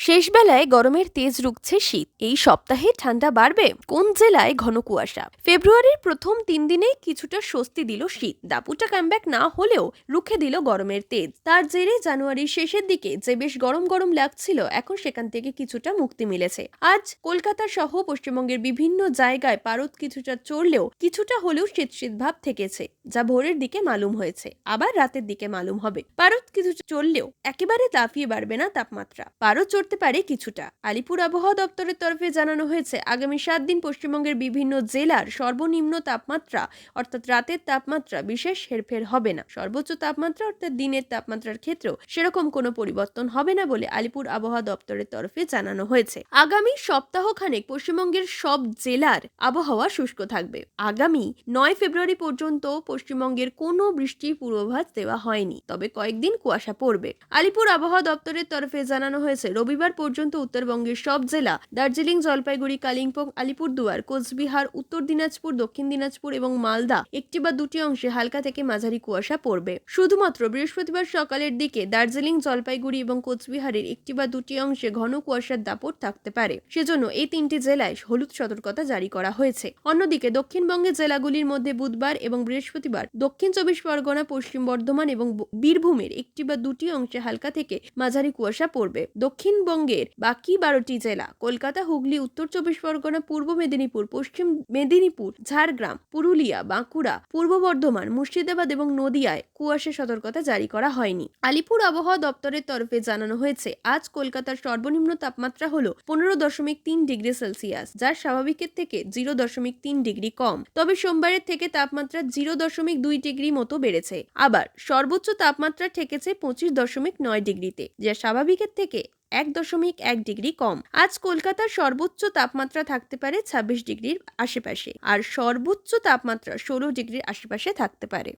শেষ বেলায় গরমের তেজ রুখছে শীত। এই সপ্তাহে ঠান্ডা বাড়বে, কোন জেলায় ঘন কুয়াশা। ফেব্রুয়ারির প্রথম 3 দিনে কিছুটা স্বস্তি দিল শীত। দাপুটা কামব্যাক না হলেও রুখে দিল গরমের তেজ। তার জেরে জানুয়ারির শেষের দিকে যে বেশ গরম গরম লাগছিল, এখন সেখান থেকে কিছুটা মুক্তি মিলেছে। আজ কলকাতা সহ পশ্চিমবঙ্গের বিভিন্ন জায়গায় পারদ কিছুটা চড়লেও কিছুটা হলেও শীত শীত ভাব থেকেছে, যা ভোরের দিকে মালুম হয়েছে, আবার রাতের দিকে মালুম হবে। পারদ কিছুটা চড়লেও একেবারে লাফিয়ে বাড়বে না তাপমাত্রা, পারদ চড়তে পারে কিছুটা। আলিপুর আবহাওয়া দপ্তরের তরফে জানানো হয়েছে, আগামী 7 দিন পশ্চিমবঙ্গের বিভিন্ন জেলার সর্বনিম্ন তাপমাত্রা অর্থাৎ রাতের তাপমাত্রা বিশেষ হেরফের হবে না। সর্বোচ্চ তাপমাত্রা অর্থাৎ দিনের তাপমাত্রার ক্ষেত্রেও সেরকম কোনো পরিবর্তন হবে না বলে আলিপুর আবহাওয়া দপ্তরের তরফে জানানো হয়েছে। আগামী সপ্তাহখানেক পশ্চিমবঙ্গের সব জেলার আবহাওয়া শুষ্ক থাকবে। আগামী 9 ফেব্রুয়ারি পর্যন্ত পশ্চিমবঙ্গের কোনো বৃষ্টির পূর্বাভাস দেওয়া হয়নি, তবে কয়েকদিন কুয়াশা পড়বে। আলিপুর আবহাওয়া দপ্তরের তরফে জানানো হয়েছে, রবিবার পর্যন্ত উত্তরবঙ্গের সব জেলা দার্জিলিং, জলপাইগুড়ি, কালিম্পং, আলিপুরদুয়ার, কোচবিহার, উত্তর দিনাজপুর, দক্ষিণ দিনাজপুর এবং মালদা একটি বা দুটি অংশে হালকা থেকে মাঝারি কুয়াশা পড়বে। শুধুমাত্র বৃহস্পতিবার সকালের দিকে দার্জিলিং, জলপাইগুড়ি এবং কোচবিহারের একটি বা দুটি অংশে ঘন কুয়াশার দাপট থাকতে পারে। সেজন্য এই 3টি জেলায় হলুদ সতর্কতা জারি করা হয়েছে। অন্যদিকে দক্ষিণবঙ্গের জেলাগুলির মধ্যে বুধবার এবং বৃহস্পতিবার দক্ষিণ 24 পরগনা, পশ্চিম বর্ধমান এবং বীরভূমের একটি বা দুটি অংশে হালকা থেকে মাঝারি কুয়াশা পড়বে। দক্ষিণবঙ্গের বাকি 12টি জেলা কলকাতা, হুগলি, উত্তর 24 পরগনা, পূর্ব মেদিনীপুর, পশ্চিম মেদিনীপুর, ঝাড়গ্রাম, পুরুলিয়া, বাঁকুড়া, পূর্ব বর্ধমান, মুর্শিদাবাদ এবং নদিয়ায় কুয়াশা সতর্কতা জারি করা হয়নি। আলিপুর আবহাওয়া দপ্তরের তরফে জানানো হয়েছে, আজ কলকাতার সর্বনিম্ন তাপমাত্রা হলো 15.3 ডিগ্রি সেলসিয়াস, যা স্বাভাবিকের থেকে 0.3 ডিগ্রি কম। তবে সোমবারের থেকে তাপমাত্রা 0.2 ডিগ্রি মতো বেড়েছে। আবার সর্বোচ্চ তাপমাত্রা ঠেকেছে 25.9 ডিগ্রিতে, যা স্বাভাবিকের থেকে 1.1 ডিগ্রি কম। আজ কলকাতার সর্বোচ্চ তাপমাত্রা থাকতে পারে 26 ডিগ্রির আশেপাশে, আর সর্বোচ্চ তাপমাত্রা 16 ডিগ্রির আশেপাশে থাকতে পারে।